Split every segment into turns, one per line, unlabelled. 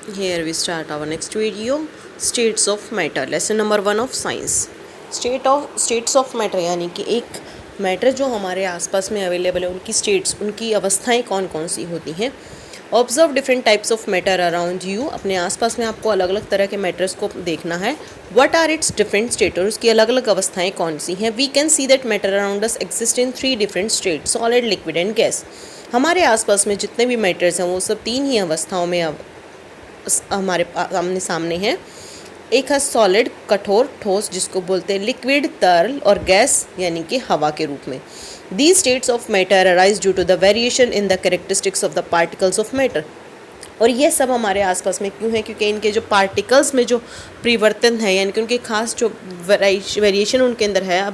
Here we start our next video, states of matter, lesson number 1 of science. States of matter यानी कि एक matter जो हमारे आसपास में अवेलेबल है उनकी स्टेट्स, उनकी अवस्थाएं कौन कौन सी होती हैं. Observe different types of matter around you. अपने आसपास में आपको अलग अलग तरह के मैटर्स को देखना है. What are its different state, और उसकी अलग अलग अवस्थाएं कौन सी हैं. We can see that matter around us exist in 3 different state, solid, liquid and gas. हमारे आसपास में जितने भी मैटर्स हैं वो सब 3 ही अवस्थाओं में हमारे सामने है. एक है सॉलिड, कठोर, ठोस, जिसको बोलते हैं लिक्विड, तरल, और गैस यानी कि हवा के रूप में. These states of matter arise due to the variation in the characteristics of the particles of matter. और ये सब हमारे आसपास में क्यों है, क्योंकि इनके जो पार्टिकल्स में जो परिवर्तन है यानी कि उनके खास जो वेरिएशन उनके अंदर है,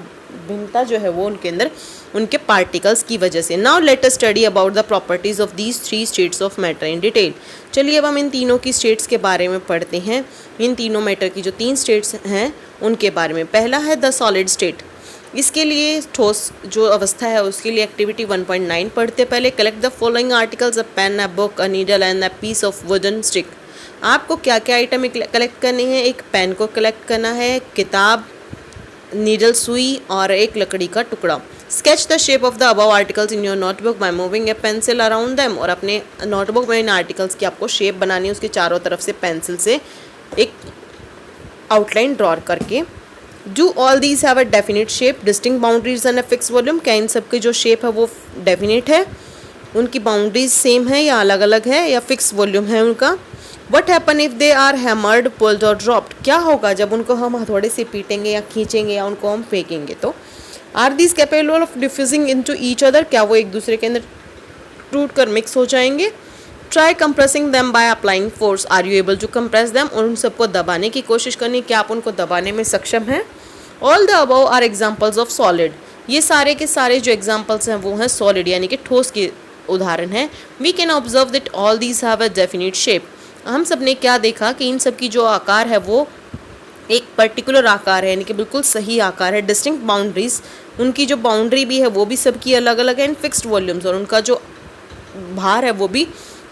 भिन्नता जो है वो उनके अंदर उनके पार्टिकल्स की वजह से. Now let us study about the properties of these 3 states of matter in detail. चलिए अब हम इन तीनों की स्टेट्स के बारे में पढ़ते हैं. इन तीनों मैटर की जो 3 स्टेट्स हैं उनके बारे में. पहला है द सॉलिड स्टेट. इसके लिए ठोस जो अवस्था है उसके लिए एक्टिविटी 1.9 पढ़ते. पहले collect the following articles, a pen, a book, a needle and a piece of wooden stick. आपको क्या क्या आइटम कलेक्ट करने हैं. एक पेन को कलेक्ट करना है, किताब, नीडल सुई और एक लकड़ी का टुकड़ा. Sketch the shape of the above articles in your notebook by moving A pencil around them. और अपने नोटबुक में इन आर्टिकल्स की आपको शेप बनानी है, उसके चारों तरफ से पेंसिल से एक आउटलाइन ड्रॉ करके. Do all these have a definite shape, distinct boundaries and a fix volume. क्या इन सब की जो शेप है वो डेफिनेट है, उनकी बाउंड्रीज सेम है या अलग अलग है, या फिक्स वॉल्यूम है उनका. What happen if they are hammered, pulled or dropped. क्या होगा जब उनको हम हथौड़े से पीटेंगे या खींचेंगे या उनको हम फेंकेंगे तो. Are these capable of diffusing into each other. क्या वो एक दूसरे के अंदर टूट कर मिक्स हो जाएंगे. Try compressing them by applying force. Are you able to compress them. और उन सबको दबाने की कोशिश करनी, क्या आप उनको दबाने में सक्षम हैं. All the above are examples of solid. ये सारे के सारे जो एग्जाम्पल्स हैं वो हैं सॉलिड यानी कि ठोस के उदाहरण हैं. We can observe that all these have a definite shape. हम सब ने क्या देखा कि इन सब की जो आकार है वो एक पर्टिकुलर आकार है यानी कि बिल्कुल सही आकार है. डिस्टिंक्ट बाउंड्रीज, उनकी जो बाउंड्री भी है वो भी सबकी अलग अलग है. एंड फिक्स्ड वॉल्यूम्स, और उनका जो भार है वो भी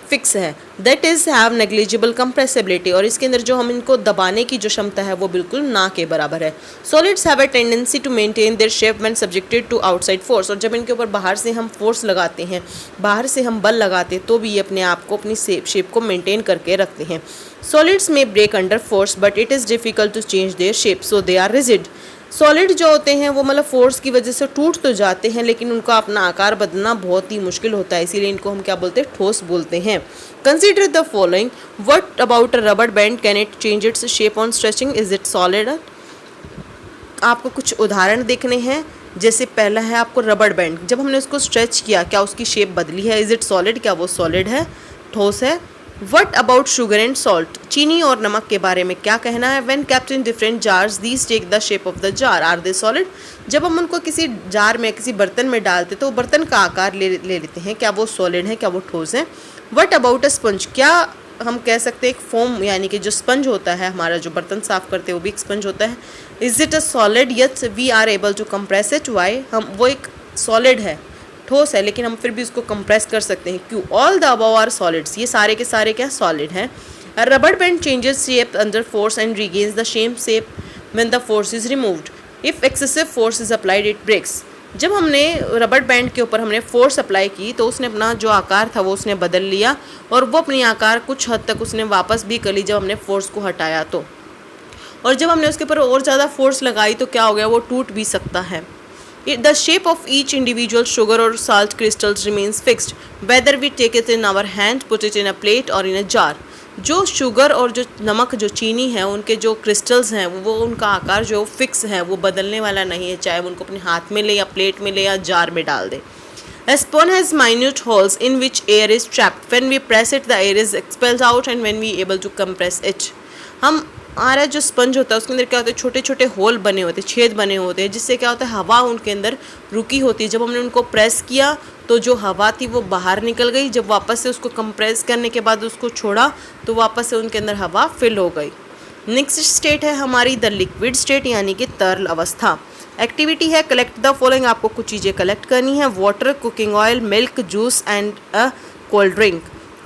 फिक्स है. That is have negligible compressibility. और इसके अंदर जो हम इनको दबाने की जो क्षमता है वो बिल्कुल ना के बराबर है. Solids have a tendency to maintain their shape when subjected to outside force. और जब इनके ऊपर बाहर से हम फोर्स लगाते हैं, बाहर से हम बल लगाते हैं, तो भी ये अपने आप को अपनी शेप को मेंटेन करके रखते हैं. सॉलिड्स में break under force but it is difficult to change their shape, so they are rigid. Solid जो होते हैं वो मतलब फोर्स की वजह से टूट तो जाते हैं लेकिन उनका अपना आकार बदलना बहुत ही मुश्किल होता है, इसीलिए इनको हम क्या बोलते हैं, ठोस बोलते हैं. Consider the following. What about a rubber band, can it change its shape on stretching, is it solid. आपको कुछ उदाहरण देखने हैं. जैसे पहला है आपको रबर बैंड, जब हमने उसको स्ट्रेच किया क्या उसकी शेप बदली है. इज इट सॉलिड, क्या वो सॉलिड है, ठोस है. What about sugar and salt. चीनी और नमक के बारे में क्या कहना है. When kept in different jars these take the shape of the jar, are they solid. जब हम उनको किसी जार में किसी बर्तन में डालते तो बर्तन का आकार ले लेते हैं, क्या वो सॉलिड है, क्या वो ठोस है. What about a sponge. क्या हम कह सकते हैं एक फोम यानी कि जो स्पंज होता है हमारा जो बर्तन साफ करते हैं वो भी एक स्पंज होता है. Is it a solid, yes we are able to compress it. Why, हम वो एक सॉलिड है, ठोस है, लेकिन हम फिर भी उसको कंप्रेस कर सकते हैं. क्यों. All the above are solids. ये सारे के सारे क्या सॉलिड हैं. Rubber band changes shape under force and regains the same shape when the force is removed. If excessive force is applied it breaks. जब हमने रबर बैंड के ऊपर हमने फोर्स अप्लाई की तो उसने अपना जो आकार था वो उसने बदल लिया, और वो अपनी आकार कुछ हद तक उसने वापस भी कर ली जब हमने फोर्स को हटाया तो. और जब हमने उसके ऊपर और ज़्यादा फोर्स लगाई तो क्या हो गया, वो टूट भी सकता है. The shape of each individual sugar or salt crystals remains fixed, whether we take it in our hand, put it in a plate or in a jar. जो शुगर और जो नमक जो चीनी है उनके जो क्रिस्टल्स हैं वो उनका आकार जो फिक्स है वो बदलने वाला नहीं है, चाहे वो उनको अपने हाथ में ले या प्लेट में ले या जार में डाल दे. A spoon has minute holes in which air is trapped. When we press it, the air is expelled out, and when we able to compress it. हमारा जो स्पंज होता है उसके अंदर क्या होता है, छोटे छोटे होल बने होते हैं, छेद बने होते हैं, जिससे क्या होता है हवा उनके अंदर रुकी होती है. जब हमने उनको प्रेस किया तो जो हवा थी वो बाहर निकल गई. जब वापस से उसको कंप्रेस करने के बाद उसको छोड़ा तो वापस से उनके अंदर हवा फिल हो गई. नेक्स्ट स्टेट है हमारी द लिक्विड स्टेट यानी कि तरल अवस्था. एक्टिविटी है कलेक्ट द फॉलोइंग. आपको कुछ चीज़ें कलेक्ट करनी है. Water, cooking oil, milk, juice and a cold drink.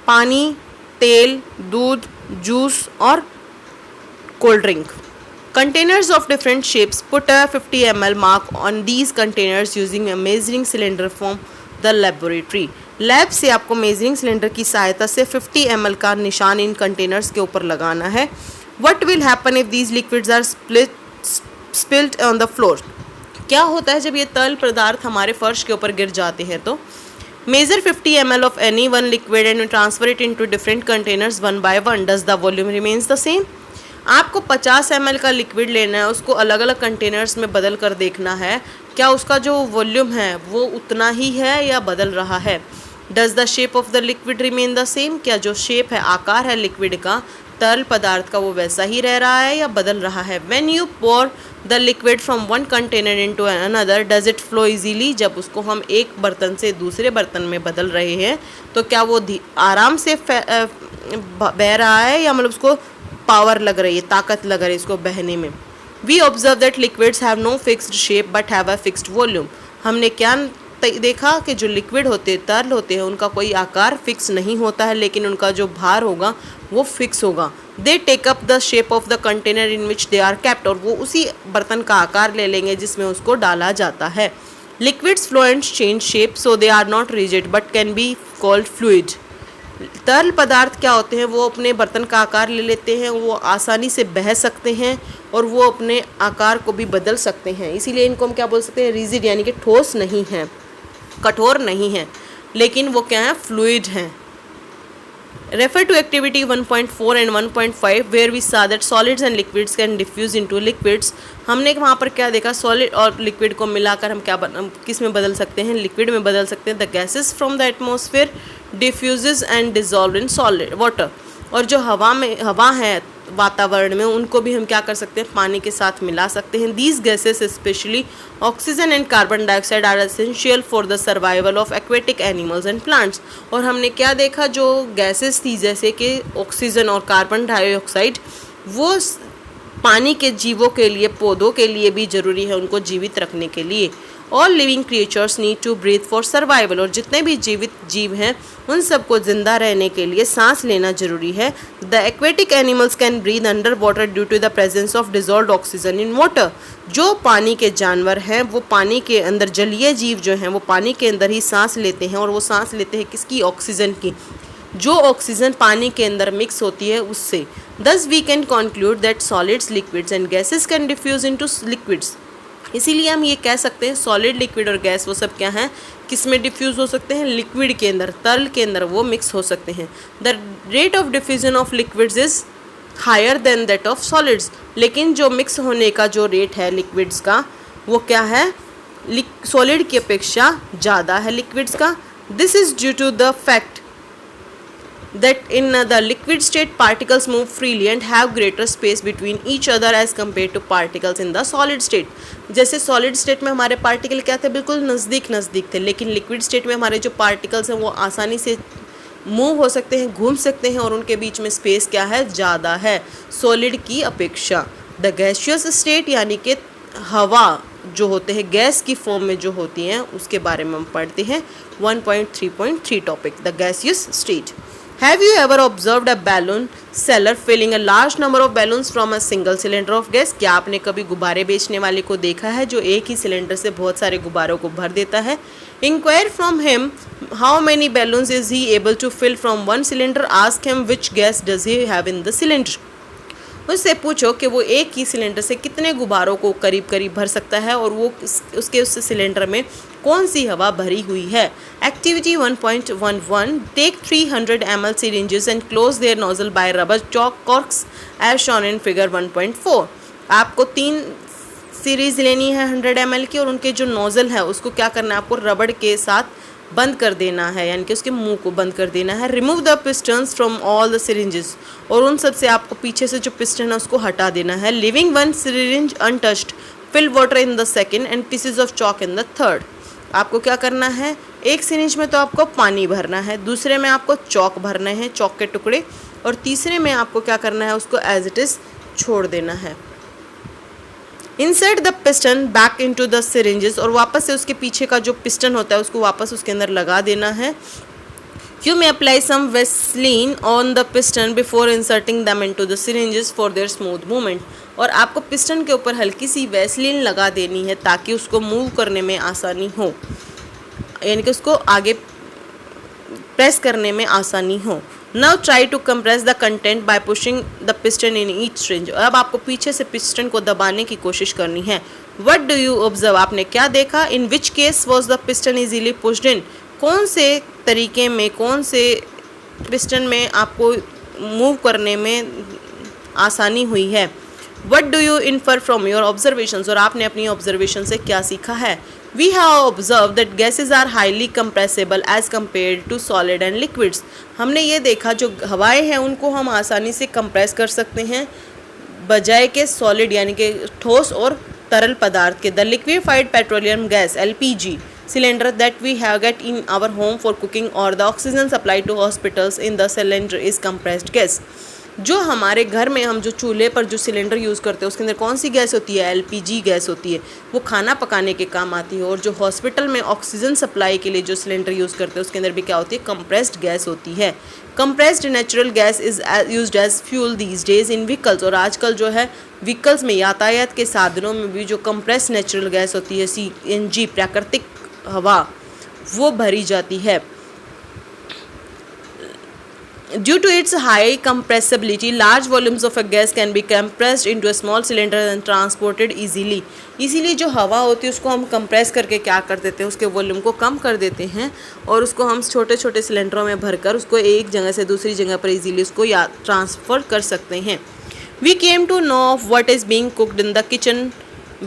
पानी, तेल, दूध, जूस और cold drink. Containers of different shapes. Put a 50 ml mark on these containers using a measuring cylinder from the laboratory. Lab से आपको measuring cylinder की सहायता से 50 ml का निशान इन कंटेनर्स के ऊपर लगाना है. What will happen if these liquids are spilled on the floor? क्या होता है जब ये तरल पदार्थ हमारे फर्श के ऊपर गिर जाते हैं? तो measure 50 ml of any one liquid and transfer it into different containers one by one. Does the volume remains the same? आपको 50 ml का लिक्विड लेना है, उसको अलग अलग कंटेनर्स में बदल कर देखना है क्या उसका जो वॉल्यूम है वो उतना ही है या बदल रहा है. Does the shape of the liquid remain the same? क्या जो शेप है, आकार है लिक्विड का, तरल पदार्थ का, वो वैसा ही रह रहा है या बदल रहा है. When you pour the liquid from one container into another does it flow easily? जब उसको हम एक बर्तन से दूसरे बर्तन में बदल रहे हैं तो क्या वो आराम से बह रहा है या मतलब उसको पावर लग रही है, ताकत लग रही है इसको बहने में. We observe that liquids have no fixed shape but have a fixed volume. हमने क्या देखा कि जो लिक्विड होते हैं, तरल होते हैं, उनका कोई आकार फिक्स नहीं होता है, लेकिन उनका जो भार होगा वो फिक्स होगा. They take up the shape of the container in which they are kept. और वो उसी बर्तन का आकार ले लेंगे जिसमें उसको डाला जाता है. Liquids flow and change shape so they are not rigid but can be called fluid. तरल पदार्थ क्या होते हैं, वो अपने बर्तन का आकार ले लेते हैं, वो आसानी से बह सकते हैं और वो अपने आकार को भी बदल सकते हैं. इसीलिए इनको हम क्या बोल सकते हैं, रिजिड, यानी कि ठोस नहीं है, कठोर नहीं है, लेकिन वो क्या है, फ्लूइड हैं. Refer to activity 1.4 and 1.5 where we saw that solids and liquids can diffuse into liquids. हमने वहाँ पर क्या देखा, सॉलिड और लिक्विड को मिलाकर हम क्या किस में बदल सकते हैं, लिक्विड में बदल सकते हैं. The gases from the atmosphere diffuses and dissolve in solid water. और जो हवा है वातावरण में, उनको भी हम क्या कर सकते हैं, पानी के साथ मिला सकते हैं. These gases especially oxygen and carbon dioxide are essential for the survival of aquatic animals and plants. और हमने क्या देखा, जो गैसेस थी जैसे कि ऑक्सीजन और कार्बन डाइऑक्साइड, वो पानी के जीवों के लिए, पौधों के लिए भी ज़रूरी है उनको जीवित रखने के लिए. All living creatures need to breathe for survival. और जितने भी जीवित जीव हैं उन सबको जिंदा रहने के लिए सांस लेना जरूरी है. The aquatic animals can breathe under water due to the presence of dissolved oxygen in water. जो पानी के जानवर हैं वो पानी के अंदर, जलीय जीव जो हैं वो पानी के अंदर ही सांस लेते हैं. और वो सांस लेते हैं किसकी, ऑक्सीजन की, जो ऑक्सीजन पानी के अंदर मिक्स होती है उससे. Thus we can conclude that solids, liquids and gases can diffuse into liquids. इसीलिए हम ये कह सकते हैं सॉलिड, लिक्विड और गैस वो सब क्या हैं, किस में डिफ्यूज़ हो सकते हैं, लिक्विड के अंदर, तरल के अंदर वो मिक्स हो सकते हैं. The rate of diffusion of liquids is higher than that of solids. लेकिन जो मिक्स होने का जो रेट है लिक्विड्स का वो क्या है, सॉलिड की अपेक्षा ज़्यादा है लिक्विड्स का. This is due to the fact that in the liquid state particles move freely and have greater space between each other as compared to particles in the solid state. जैसे solid state में हमारे particle क्या थे, बिल्कुल नज़दीक थे, लेकिन liquid state में हमारे जो पार्टिकल्स हैं वो आसानी से मूव हो सकते हैं, घूम सकते हैं, और उनके बीच में स्पेस क्या है, ज़्यादा है सॉलिड की अपेक्षा. द गैसियस स्टेट, यानी कि हवा जो होते हैं गैस की फॉर्म में जो होती हैं, उसके बारे में हम पढ़ते हैं 1.3.3 topic, the gaseous state. Have you ever observed a balloon seller filling a large number of balloons from a single cylinder of gas? क्या आपने कभी गुब्बारे बेचने वाले को देखा है जो एक ही सिलेंडर से बहुत सारे गुब्बारों को भर देता है? Inquire from him how many balloons is he able to fill from one cylinder. Ask him which gas does he have in the cylinder. उससे पूछो कि वो एक ही सिलेंडर से कितने गुब्बारों को करीब करीब भर सकता है और वो उसके उस सिलेंडर में कौन सी हवा भरी हुई है. Activity 1.11 take 300 ml syringes and close their nozzle by rubber chalk corks as shown in figure 1.4. आपको 3 सीरीज लेनी है 100 ml की, और उनके जो नोज़ल है उसको क्या करना है, आपको रबड़ के साथ बंद कर देना है, यानी कि उसके मुंह को बंद कर देना है. Remove the pistons from all the syringes, और उन सब से आपको पीछे से जो पिस्टन है उसको हटा देना है. Leaving one syringe untouched, fill water in the second and pieces of chalk in the third. आपको क्या करना है, एक सिरिंज में तो आपको पानी भरना है, दूसरे में आपको चॉक भरने हैं, चॉक के टुकड़े, और तीसरे में आपको क्या करना है, उसको एज इट इज़ छोड़ देना है. Insert the piston back into the syringes, और वापस से उसके पीछे का जो पिस्टन होता है उसको वापस उसके अंदर लगा देना है. You may apply some Vaseline on the piston before inserting them into the syringes for their smooth movement. और आपको पिस्टन के ऊपर हल्की सी वैसलीन लगा देनी है ताकि उसको मूव करने में आसानी हो, यानी कि उसको आगे प्रेस करने में आसानी हो. Now try to compress the content by pushing the piston in each syringe. अब आपको पीछे से पिस्टन को दबाने की कोशिश करनी है. What do you observe? आपने क्या देखा? In which case was the piston easily pushed in? कौन से तरीके में, कौन से पिस्टन में आपको मूव करने में आसानी हुई है. What do you infer from your observations? और आपने अपनी ऑब्जर्वेशन से क्या सीखा है. We have observed that gases are highly compressible as compared to solid and liquids. हमने ये देखा जो हवाएं हैं उनको हम आसानी से कंप्रेस कर सकते हैं बजाय के सॉलिड यानी कि ठोस और तरल पदार्थ के. The liquefied petroleum gas LPG cylinder that we have get in our home for cooking or the oxygen supplied to hospitals in the cylinder is compressed gas. जो हमारे घर में हम जो चूल्हे पर जो सिलेंडर यूज़ करते हैं उसके अंदर कौन सी गैस होती है, एलपीजी गैस होती है. वो खाना पकाने के काम आती है. और जो हॉस्पिटल में ऑक्सीजन सप्लाई के लिए जो सिलेंडर यूज़ करते हैं उसके अंदर भी क्या होती है, कंप्रेस्ड गैस होती है. Compressed natural gas is used as fuel these days in vehicles. और आजकल जो है व्हीकल्स में, यातायात के साधनों में भी जो कंप्रेस्ड नेचुरल गैस होती है, CNG प्राकृतिक हवा, वो भरी जाती है. Due to its high compressibility, large volumes of a gas can be compressed into a small cylinder and transported easily. इसीलिए जो हवा होती है उसको हम कंप्रेस करके क्या कर देते हैं, उसके वॉल्यूम को कम कर देते हैं और उसको हम छोटे छोटे सिलेंडरों में भरकर उसको एक जगह से दूसरी जगह पर इजीली उसको या ट्रांसफ़र कर सकते हैं. We came to know of what is being cooked in the kitchen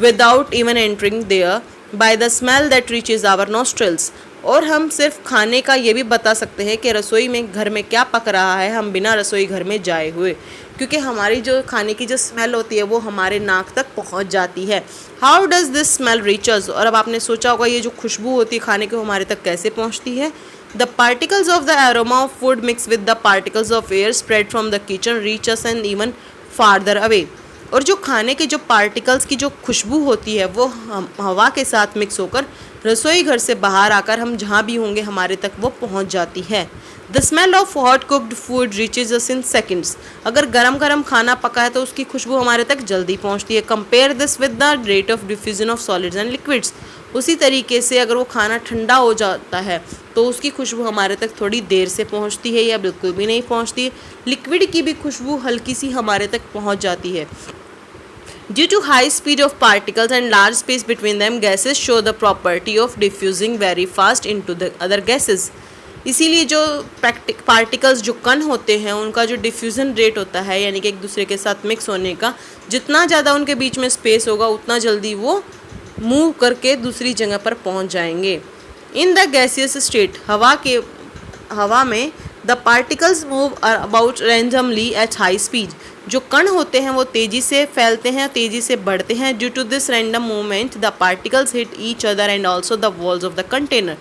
without even entering there by the smell that reaches our nostrils. और हम सिर्फ खाने का ये भी बता सकते हैं कि रसोई में घर में क्या पक रहा है हम बिना रसोई घर में जाए हुए, क्योंकि हमारी जो खाने की जो स्मेल होती है वो हमारे नाक तक पहुंच जाती है. How does this smell reaches? और अब आपने सोचा होगा ये जो खुशबू होती है खाने की वो हमारे तक कैसे पहुंचती है. The particles of the aroma of food mix with the particles of air spread from the kitchen reach us and even farther away. और जो खाने के जो पार्टिकल्स की जो खुशबू होती है वो हवा के साथ मिक्स होकर रसोई घर से बाहर आकर हम जहाँ भी होंगे हमारे तक वो पहुँच जाती है. The smell of hot cooked food reaches us in seconds. अगर गरम गरम खाना पका है तो उसकी खुशबू हमारे तक जल्दी पहुँचती है. Compare this with the rate of diffusion of solids and liquids. उसी तरीके से अगर वो खाना ठंडा हो जाता है तो उसकी खुशबू हमारे तक थोड़ी देर से पहुँचती है या बिल्कुल भी नहीं पहुँचती है. लिक्विड की भी खुशबू हल्की सी हमारे तक पहुँच जाती है. Due to high speed of particles and large space between them, gases show the property of diffusing very fast into the other gases. इसीलिए जो पार्टिकल्स जो कण होते हैं उनका जो डिफ्यूज़न रेट होता है यानी कि एक दूसरे के साथ मिक्स होने का, जितना ज़्यादा उनके बीच में स्पेस होगा उतना जल्दी वो मूव करके दूसरी जगह पर पहुंच जाएंगे. इन द गैसियस स्टेट, हवा में the particles move about randomly at high speed. जो कण होते हैं वो तेज़ी से फैलते हैं, तेज़ी से बढ़ते हैं. Due to this random movement the particles hit each other and also the walls of the container.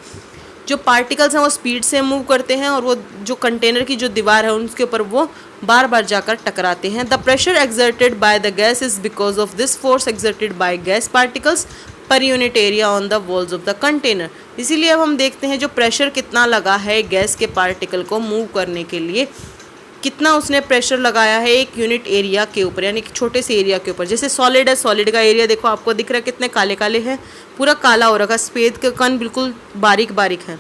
जो पार्टिकल्स हैं वो स्पीड से मूव करते हैं और वो जो कंटेनर की जो दीवार है उसके ऊपर वो बार बार जाकर टकराते हैं. The pressure exerted by the gas is because of this force exerted by gas particles per unit area on the walls of the container. इसीलिए अब हम देखते हैं जो प्रेशर कितना लगा है गैस के पार्टिकल को मूव करने के लिए, कितना उसने प्रेशर लगाया है एक यूनिट एरिया के ऊपर, यानी कि छोटे से एरिया के ऊपर. जैसे सॉलिड है, सॉलिड का एरिया देखो आपको दिख रहा है कितने काले काले हैं, पूरा काला हो रखा. सफ़ेद के कण बिल्कुल बारीक बारीक हैं.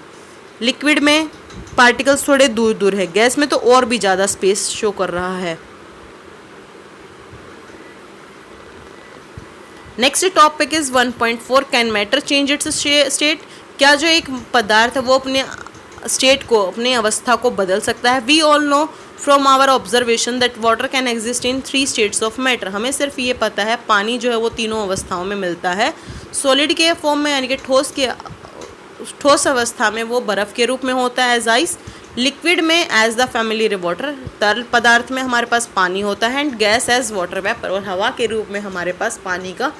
लिक्विड में पार्टिकल्स थोड़े दूर दूर है, गैस में तो और भी ज़्यादा स्पेस शो कर रहा है. Next topic is 1.4 can matter change it's state. क्या जो एक पदार्थ है वो अपने स्टेट को, अपने अवस्था को बदल सकता है. We all know from our observation that water can exist in 3 states of matter. हमें सिर्फ ये पता है पानी जो है वो तीनों अवस्थाओं में मिलता है. सॉलिड के फॉर्म में यानी कि ठोस अवस्था में वो बर्फ़ के रूप में होता है एज आइस. लिक्विड में एज द फैमिली वाटर, तरल पदार्थ में हमारे पास पानी होता है. And gas as water vapour, और हवा के रूप में हमारे पास पानी का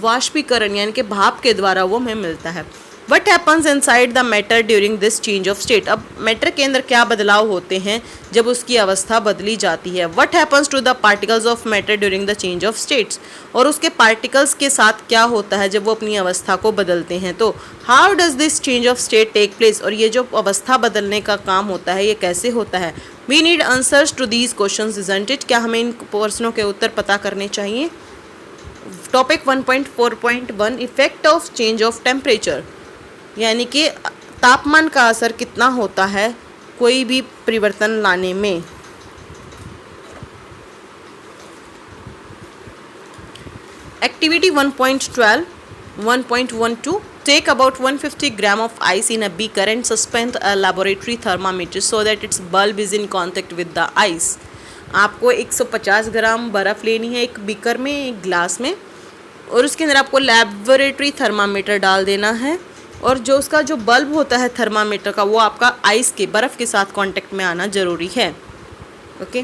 वाष्पीकरण यानी कि भाप के द्वारा वो हमें मिलता है. What happens inside the matter during this change of state. अब मैटर के अंदर क्या बदलाव होते हैं जब उसकी अवस्था बदली जाती है। What happens to the particles of matter during the change of states, और उसके पार्टिकल्स के साथ क्या होता है जब वो अपनी अवस्था को बदलते हैं। तो how does this change of state take place, और ये जो अवस्था बदलने का काम होता है ये कैसे होता है। We need answers to these questions isn't it, क्या हमें इन प्रश्नों के उत्तर पता करने चाहिए। Topic 1.4.1 effect of change of temperature, यानी कि तापमान का असर कितना होता है कोई भी परिवर्तन लाने में। Activity 1.12 1.12 take about 150 gram of ice in a beaker and suspend a laboratory thermometer so that its bulb is in contact with the ice. आपको 150 ग्राम बर्फ़ लेनी है एक बीकर में, एक ग्लास में, और उसके अंदर आपको लैबोरेटरी थर्मामीटर डाल देना है, और जो उसका जो बल्ब होता है थर्मामीटर का वो आपका आइस के बर्फ़ के साथ कांटेक्ट में आना ज़रूरी है। Okay,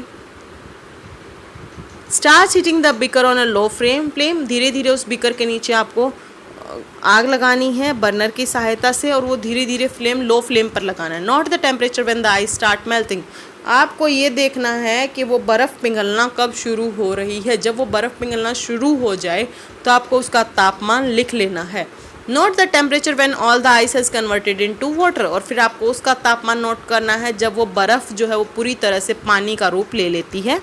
start heating the beaker on a low flame, धीरे धीरे उस बीकर के नीचे आपको आग लगानी है बर्नर की सहायता से, और वो धीरे धीरे फ्लेम लो फ्लेम पर लगाना है। Not the temperature when the ice start melting, आपको ये देखना है कि वो बर्फ़ पिघलना कब शुरू हो रही है। जब वो बर्फ़ पिघलना शुरू हो जाए तो आपको उसका तापमान लिख लेना है। Note the temperature when all the ice has converted into water, और फिर आपको उसका तापमान नोट करना है जब वो बर्फ़ जो है वो पूरी तरह से पानी का रूप ले लेती है।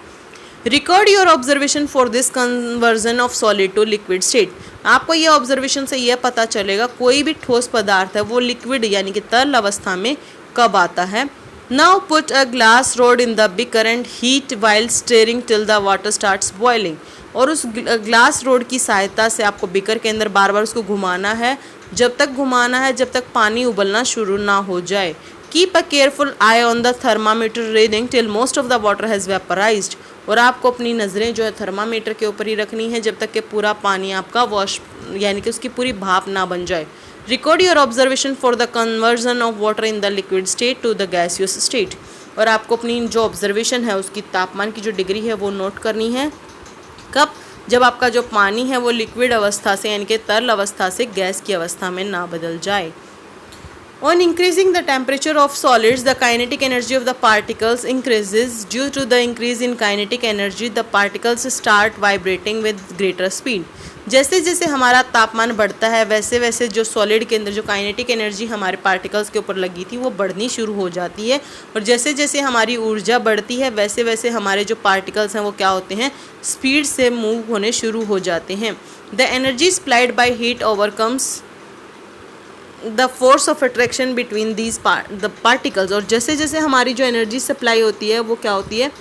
Record your observation for this conversion of solid to liquid state, आपको ये ऑब्जर्वेशन से यह पता चलेगा कोई भी ठोस पदार्थ है वो लिक्विड यानी कि तरल अवस्था में कब आता है। Now put a glass rod in the beaker and heat while steering till the water starts boiling, और उस ग्लास रोड की सहायता से आपको बीकर के अंदर बार बार उसको घुमाना है, जब तक घुमाना है जब तक पानी उबलना शुरू ना हो जाए। Keep a careful eye on the thermometer reading till most of the water has vaporised, और आपको अपनी नज़रें जो है थर्मामीटर के ऊपर ही रखनी है जब तक कि पूरा पानी आपका वॉश यानी कि उसकी पूरी भाप ना बन जाए। Record your observation for the conversion of water in the liquid state to the gaseous state, और आपको अपनी जो ऑब्जर्वेशन है उसकी तापमान की जो डिग्री है वो नोट करनी है। कब, जब आपका जो पानी है वो लिक्विड अवस्था से यानी कि तरल अवस्था से गैस की अवस्था में ना बदल जाए। On increasing the temperature of solids, the kinetic energy of the particles increases. Due to the increase in kinetic energy, the particles start vibrating with greater speed. जैसे जैसे हमारा तापमान बढ़ता है वैसे वैसे जो सॉलिड के अंदर जो काइनेटिक एनर्जी हमारे पार्टिकल्स के ऊपर लगी थी वो बढ़नी शुरू हो जाती है, और जैसे जैसे हमारी ऊर्जा बढ़ती है वैसे वैसे हमारे जो पार्टिकल्स हैं वो क्या होते हैं, स्पीड से मूव होने शुरू हो जाते हैं। The energy supplied by heat overcomes the force of attraction between these the particles, और जैसे जैसे हमारी जो एनर्जी सप्लाई होती है वो क्या होती है,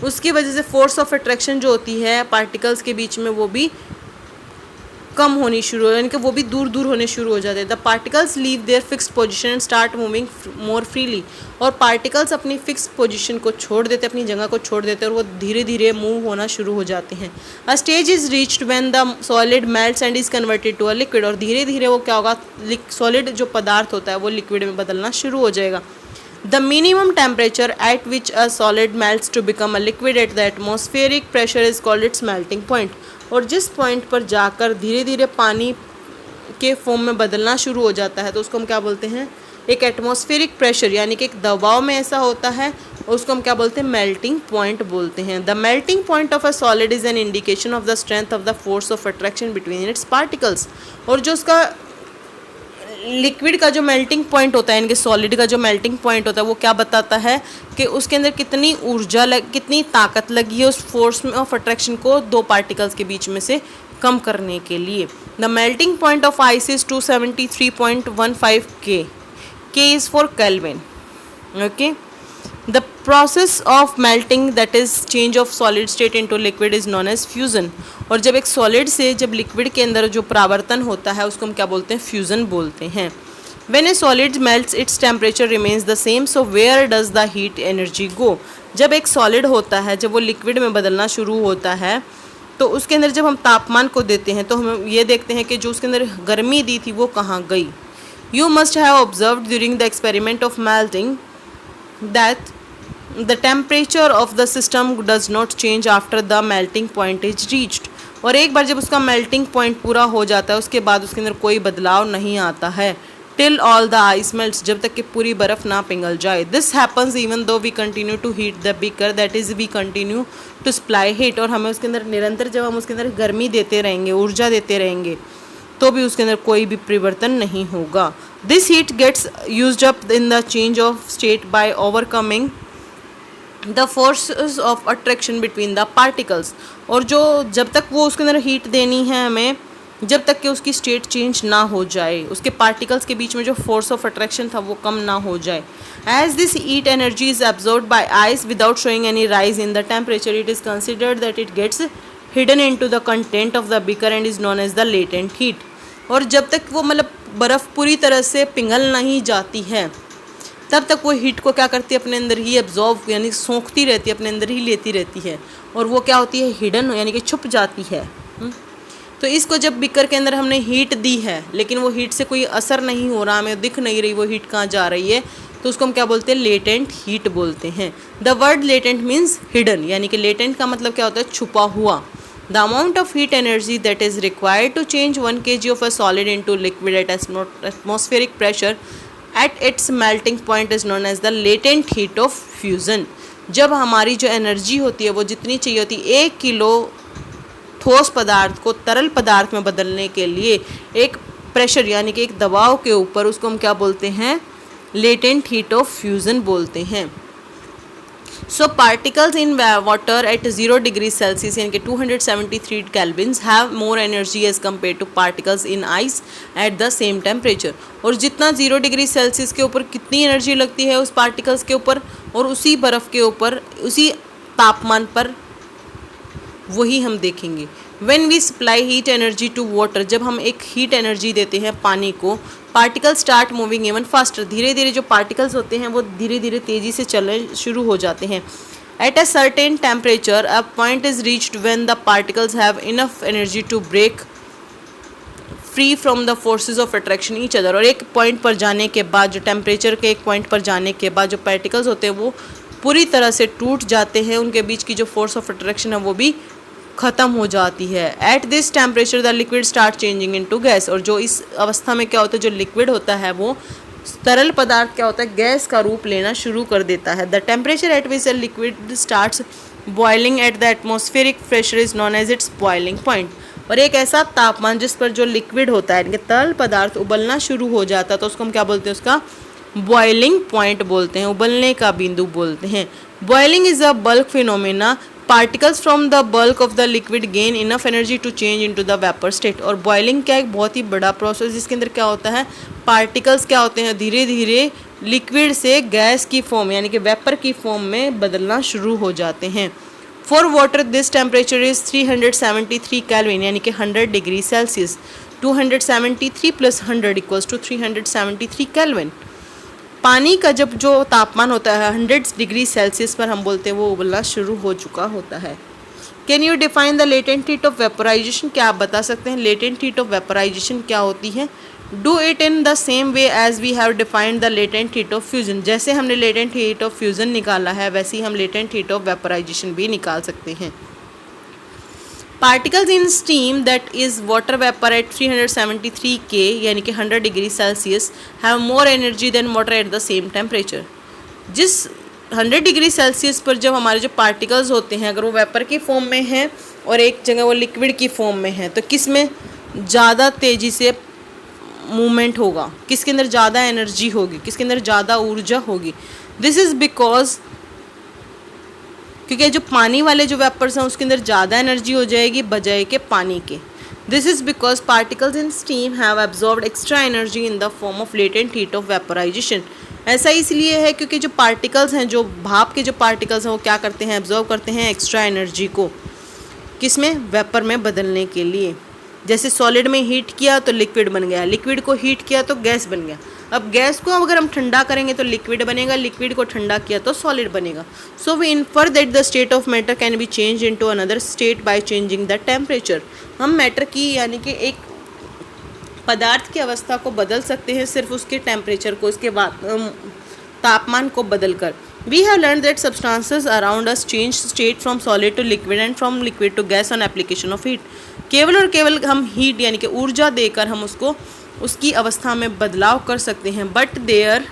उसकी वजह से फोर्स ऑफ अट्रैक्शन जो होती है पार्टिकल्स के बीच में वो भी कम होनी शुरू हो, यानी कि वो भी दूर दूर होने शुरू हो जाते हैं। The particles leave their fixed position and start moving more freely, और पार्टिकल्स अपनी फिक्स पोजीशन को छोड़ देते, अपनी जगह को छोड़ देते और वो धीरे धीरे मूव होना शुरू हो जाते हैं। A stage is reached when the solid melts and is converted to a liquid, और धीरे धीरे वो क्या होगा, सॉलिड जो पदार्थ होता है वो लिक्विड में बदलना शुरू हो जाएगा। The minimum temperature at which a solid melts to become a liquid at the atmospheric pressure is called its melting point, और जिस पॉइंट पर जाकर धीरे धीरे पानी के फॉर्म में बदलना शुरू हो जाता है तो उसको हम क्या बोलते हैं, एक एटमॉस्फेरिक प्रेशर यानी कि एक दबाव में ऐसा होता है, और उसको हम क्या बोलते हैं, मेल्टिंग पॉइंट बोलते हैं। The melting point of a solid is an indication of the strength of the force of attraction between its particles, और जो उसका लिक्विड का जो मेल्टिंग पॉइंट होता है यानी कि सॉलिड का जो मेल्टिंग पॉइंट होता है वो क्या बताता है कि उसके अंदर कितनी ऊर्जा कितनी ताकत लगी है उस फोर्स में ऑफ अट्रैक्शन को दो पार्टिकल्स के बीच में से कम करने के लिए। The melting point of ice is 273.15 K. K is for Kelvin. Okay. The process of melting, that is change of solid state into liquid, is known as fusion. और जब एक सॉलिड से जब लिक्विड के अंदर जो परावर्तन होता है उसको हम क्या बोलते हैं, फ्यूजन बोलते हैं। When a solid melts, its temperature remains the same. So where does the heat energy go? जब एक सॉलिड होता है, जब वो लिक्विड में बदलना शुरू होता है तो उसके अंदर जब हम तापमान को देते हैं तो हम ये देखते हैं कि जो उसके अंदर गर्मी दी थी वो कहाँ गई। You must have observed during the experiment of melting that the temperature of the system does not change after the melting point is reached. और एक बार जब उसका मेल्टिंग पॉइंट पूरा हो जाता है उसके बाद उसके अंदर कोई बदलाव नहीं आता है। Till all the ice melts, जब तक कि पूरी बर्फ़ ना पिघल जाए। This happens even though we continue to heat the beaker, that is we continue to supply heat, और हमें उसके अंदर निरंतर जब हम उसके अंदर गर्मी देते रहेंगे, ऊर्जा देते रहेंगे, तो भी उसके अंदर कोई भी परिवर्तन नहीं होगा। This heat gets used up in the change of state by overcoming the forces of attraction between the particles, और जो जब तक वो उसके अंदर हीट देनी है हमें, जब तक कि उसकी स्टेट चेंज ना हो जाए, उसके पार्टिकल्स के बीच में जो फोर्स ऑफ अट्रैक्शन था वो कम ना हो जाए। As this heat energy is absorbed by ice without showing any rise in the temperature, it is considered that it gets hidden into the content of the beaker and is known as the latent heat. और जब तक वो मतलब बर्फ़ पूरी तरह से पिघल नहीं जाती है, तब तक वो हीट को क्या करती है, अपने अंदर ही एब्जॉर्ब यानी सोखती रहती है, अपने अंदर ही लेती रहती है, और वो क्या होती है, हिडन यानी कि छुप जाती है। तो इसको जब बीकर के अंदर हमने हीट दी है, लेकिन वो हीट से कोई असर नहीं हो रहा, हमें दिख नहीं रही वो हीट कहाँ जा रही है, तो उसको हम क्या बोलते हैं, लेटेंट हीट बोलते हैं। The word latent means hidden, यानी कि लेटेंट का मतलब क्या होता है, छुपा हुआ। The amount of heat energy that is required to change 1 kg of a solid into liquid at atmospheric pressure at its melting point is known as the latent heat of fusion. जब हमारी जो energy होती है वो जितनी चाहिए होती है 1 किलो ठोस पदार्थ को तरल पदार्थ में बदलने के लिए, एक प्रेशर यानी कि एक दबाव के ऊपर, उसको हम क्या बोलते हैं, लेटेंट हीट ऑफ फ्यूज़न बोलते हैं। So particles in water at 0 degree Celsius यानी कि 273 kelvins have more energy as compare to particles in ice at the same temperature. और जितना 0 डिग्री सेल्सियस के ऊपर कितनी एनर्जी लगती है उस पार्टिकल्स के ऊपर, और उसी बर्फ़ के ऊपर उसी तापमान पर, वही हम देखेंगे। When we supply heat energy to water, जब हम एक हीट एनर्जी देते हैं पानी को, particle start moving even faster, धीरे धीरे जो पार्टिकल्स होते हैं वो धीरे धीरे तेज़ी से चलने शुरू हो जाते हैं। At a certain temperature a point is reached when the particles have enough energy to break free from the forces of attraction each other. और एक पॉइंट पर जाने के बाद, जो टेम्परेचर के एक पॉइंट पर जाने के बाद जो पार्टिकल्स होते हैं वो पूरी तरह से टूट जाते हैं, उनके बीच की जो फोर्स ऑफ अट्रैक्शन है वो भी ख़त्म हो जाती है। At this temperature the liquid start changing into gas, और जो इस अवस्था में क्या होता है, जो लिक्विड होता है वो तरल पदार्थ क्या होता है, गैस का रूप लेना शुरू कर देता है। The temperature at which the liquid starts boiling at the atmospheric pressure is known as its boiling point. और एक ऐसा तापमान जिस पर जो लिक्विड होता है, तरल पदार्थ उबलना शुरू हो जाता है, तो उसको हम क्या बोलते हैं, उसका बॉइलिंग पॉइंट बोलते हैं, उबलने का बिंदु बोलते हैं। Boiling is a bulk phenomena, particles from the bulk of the liquid gain enough energy to change into the vapour state. और बॉइलिंग क्या, एक बहुत ही बड़ा प्रोसेस, जिसके अंदर क्या होता है, पार्टिकल्स क्या होते हैं, धीरे धीरे लिक्विड से गैस की फॉर्म यानी कि वेपर की फॉर्म में बदलना शुरू हो जाते हैं। For water this temperature is 373 kelvin यानी कि 100 degree Celsius. 273 plus 100 equals to 373 kelvin. पानी का जब जो तापमान होता है 100 डिग्री सेल्सियस पर, हम बोलते हैं वो उबलना शुरू हो चुका होता है। Can you define the latent heat of vaporisation, क्या आप बता सकते हैं लेटेंट हीट ऑफ वेपराइजेशन क्या होती है? Do it in the same way as we have defined the latent heat of fusion, जैसे हमने लेटेंट हीट ऑफ फ्यूजन निकाला है वैसे ही हम लेटेंट हीट ऑफ वेपराइजेशन भी निकाल सकते हैं। Particles in steam that is water vapour at 373 K यानी कि 100 degree Celsius have more energy than water at the same temperature. जिस 100 डिग्री सेल्सियस पर जब हमारे जो पार्टिकल्स होते हैं, अगर वो वेपर की फॉर्म में हैं और एक जगह वो लिक्विड की फॉर्म में है, तो किस में ज़्यादा तेज़ी से मूवमेंट होगा, किसके अंदर ज़्यादा एनर्जी होगी, किसके अंदर ज़्यादा ऊर्जा होगी? दिस इज़ बिकॉज, क्योंकि जो पानी वाले जो वेपर्स हैं उसके अंदर ज़्यादा एनर्जी हो जाएगी बजाय के पानी के। This is because particles in steam have absorbed extra energy in the form of latent heat of vaporisation. ऐसा इसलिए है क्योंकि जो पार्टिकल्स हैं, जो भाप के जो पार्टिकल्स हैं, वो क्या करते हैं, एब्जॉर्ब करते हैं एक्स्ट्रा एनर्जी को, किस में, वेपर में बदलने के लिए। जैसे सॉलिड में हीट किया तो लिक्विड बन गया, लिक्विड को हीट किया तो गैस बन गया। अब गैस को अगर हम ठंडा करेंगे तो लिक्विड बनेगा, लिक्विड को ठंडा किया तो सॉलिड बनेगा। So we infer that the state of matter can be change into another state by changing the temperature. हम मैटर की यानी कि एक पदार्थ की अवस्था को बदल सकते हैं सिर्फ उसके टेम्परेचर को, उसके बाद तापमान को बदलकर। We have learned that substances around us change state from solid to liquid and from liquid to gas on application of heat. केवल और केवल हम हीट यानी कि ऊर्जा देकर हम उसको उसकी अवस्था में बदलाव कर सकते हैं. But there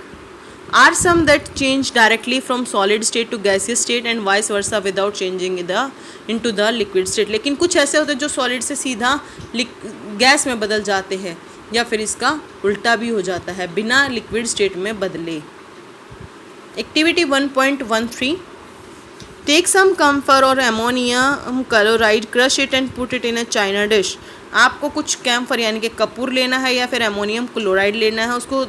are some that change directly from solid state to gaseous state and vice versa without changing into the liquid state. लेकिन कुछ ऐसे होते हैं जो सॉलिड से सीधा गैस में बदल जाते हैं या फिर इसका उल्टा भी हो जाता है बिना लिक्विड स्टेट में बदले. Activity 1.13. Take some camphor or ammonium chloride, crush it and put it in a china dish. आपको कुछ कैम्फर यानी कि कपूर लेना है या फिर अमोनियम क्लोराइड लेना है, उसको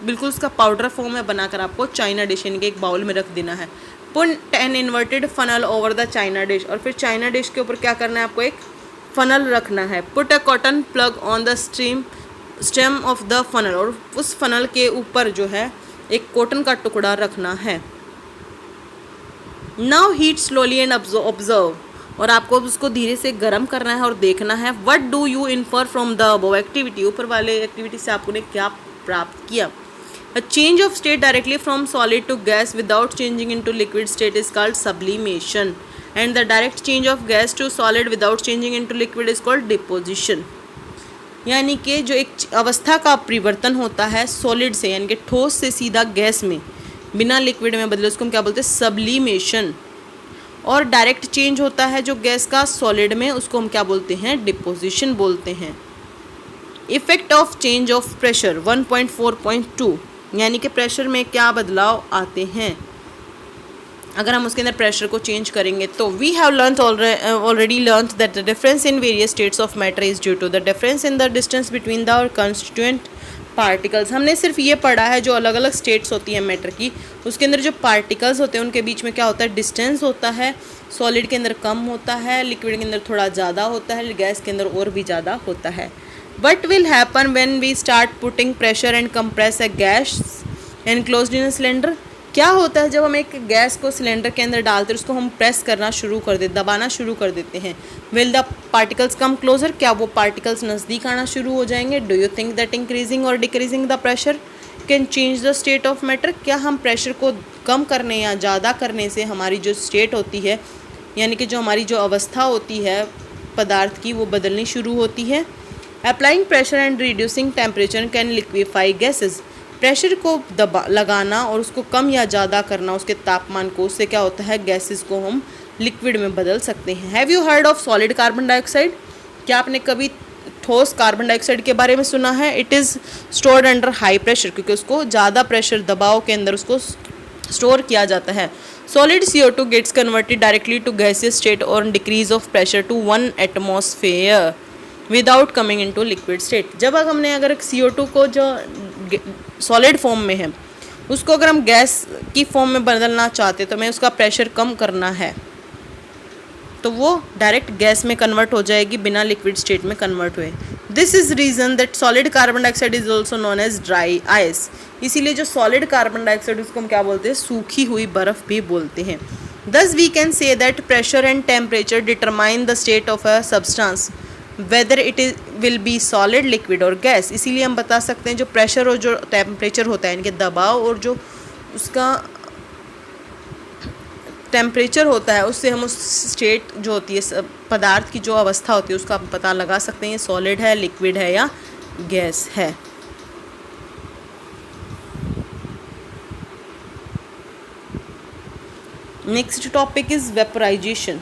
बिल्कुल उसका पाउडर फॉर्म में बनाकर आपको चाइना डिश यानी कि एक बाउल में रख देना है. Put an inverted funnel over the China dish. और फिर चाइना डिश के ऊपर क्या करना है, आपको एक फनल रखना है. Put a cotton plug on the stem of the funnel. और उस फनल के ऊपर जो है एक कॉटन का टुकड़ा रखना है. Now heat slowly and observe. और आपको उसको धीरे से गर्म करना है और देखना है. What do you infer from the above activity. ऊपर वाले एक्टिविटी से आपने क्या प्राप्त किया. A change of state directly from solid to gas without changing into liquid state is called sublimation and the direct change of gas to solid without changing into liquid is called deposition. यानी कि जो एक अवस्था का परिवर्तन होता है solid से यानी कि ठोस से सीधा गैस में बिना लिक्विड में बदले, उसको हम क्या बोलते हैं, सब्लिमेशन. और डायरेक्ट चेंज होता है जो गैस का सॉलिड में, उसको हम क्या बोलते हैं, डिपोजिशन बोलते हैं. Effect of change of pressure 1.4.2. यानी कि प्रेशर में क्या बदलाव आते हैं अगर हम उसके अंदर प्रेशर को चेंज करेंगे. तो we have learn already learn that the difference in various states of matter is due to the difference in the distance between the constituent particles. हमने सिर्फ ये पढ़ा है जो अलग अलग स्टेट्स होती हैं मैटर की, उसके अंदर जो पार्टिकल्स होते हैं उनके बीच में क्या होता है, डिस्टेंस होता है. सॉलिड के अंदर कम होता है, लिक्विड के अंदर थोड़ा ज़्यादा होता है, गैस के अंदर और भी ज़्यादा होता है. What will happen when we start putting pressure and compress a gas enclosed in a cylinder. क्या होता है जब हम एक गैस को सिलेंडर के अंदर डालते हैं, उसको हम प्रेस करना शुरू कर देते, दबाना शुरू कर देते हैं. Will the particles come closer. क्या वो पार्टिकल्स नज़दीक आना शुरू हो जाएंगे. Do you think that increasing और decreasing the pressure can change the state of matter. क्या हम प्रेशर को कम करने या ज़्यादा करने से हमारी जो स्टेट होती है यानी कि जो हमारी जो अवस्था होती है पदार्थ की वो बदलनी शुरू होती है. Applying pressure and reducing temperature can liquefy gases. Pressure को लगाना और उसको कम या ज़्यादा करना उसके तापमान को, उससे क्या होता है, गैसेस को हम लिक्विड में बदल सकते हैं. Have you heard of solid carbon dioxide. क्या आपने कभी ठोस कार्बन डाइऑक्साइड के बारे में सुना है. It is stored under high pressure, क्योंकि उसको ज़्यादा प्रेशर दबाव के अंदर उसको स्टोर किया जाता है. Solid CO2 gets converted directly to gaseous state और decrease of pressure to 1 atmosphere without coming into liquid state. जब हमने अगर CO2 को जो सॉलिड फॉर्म में है उसको अगर हम गैस की फॉर्म में बदलना चाहते तो हमें उसका प्रेशर कम करना है, तो वो डायरेक्ट गैस में कन्वर्ट हो जाएगी बिना लिक्विड स्टेट में कन्वर्ट हुए. This is reason that solid carbon dioxide is also known as dry ice. इसीलिए जो सॉलिड कार्बन डाइऑक्साइड उसको हम क्या बोलते हैं, सूखी हुई बर्फ़ भी बोलते हैं. Thus we can say that pressure and temperature determine the state of a substance whether it is will be solid liquid और गैस. इसीलिए हम बता सकते हैं जो प्रेशर और जो टेम्परेचर होता है इनके दबाव और जो उसका टेम्परेचर होता है उससे हम उस स्टेट जो होती है पदार्थ की जो अवस्था होती है उसका हम पता लगा सकते हैं ये सॉलिड है, लिक्विड है या गैस है. Next topic is vaporisation.